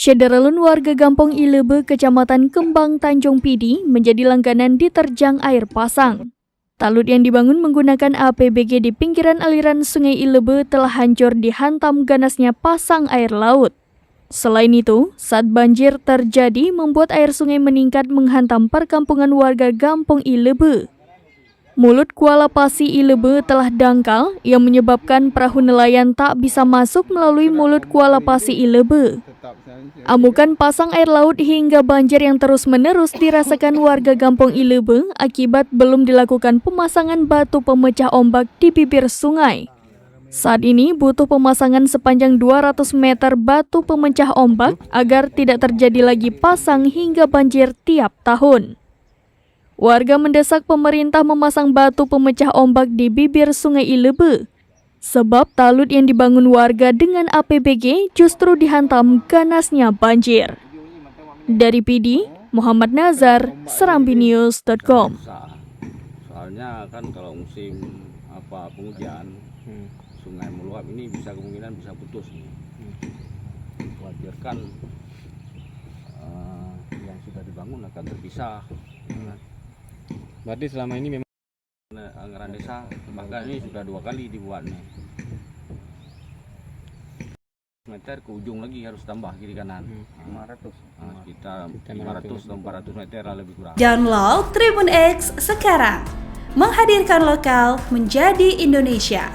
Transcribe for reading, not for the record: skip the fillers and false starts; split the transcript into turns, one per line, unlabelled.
Syederalun warga Gampong Ilebe, Kecamatan Kembang, Tanjung Pidi menjadi langganan diterjang air pasang. Talut yang dibangun menggunakan APBG di pinggiran aliran Sungai Ilebe telah hancur dihantam ganasnya pasang air laut. Selain itu, saat banjir terjadi membuat air sungai meningkat menghantam perkampungan warga Gampong Ilebe. Mulut Kuala Pasi Ilebe telah dangkal yang menyebabkan perahu nelayan tak bisa masuk melalui mulut Kuala Pasi Ilebe. Amukan pasang air laut hingga banjir yang terus-menerus dirasakan warga Gampong Ilebe akibat belum dilakukan pemasangan batu pemecah ombak di bibir sungai. Saat ini butuh pemasangan sepanjang 200 meter batu pemecah ombak agar tidak terjadi lagi pasang hingga banjir tiap tahun. Warga mendesak pemerintah memasang batu pemecah ombak di bibir Sungai Ilebe, sebab talut yang dibangun warga dengan APBG justru dihantam ganasnya banjir. Dari Pidi, Muhammad Nazar, serambinews.com.
Soalnya kan kalau musim penghujan, sungai meluap ini kemungkinan bisa putus. Khawatirkan yang sudah dibangun akan terpisah.
Berarti selama ini memang
anggaran desa bahkan ini sudah 2 kali dibuatnya. Meter ke ujung lagi harus tambah kiri kanan. 500. Sekitar 500 atau 400 meter lah lebih kurang.
Download Tribun X sekarang. Menghadirkan lokal menjadi Indonesia.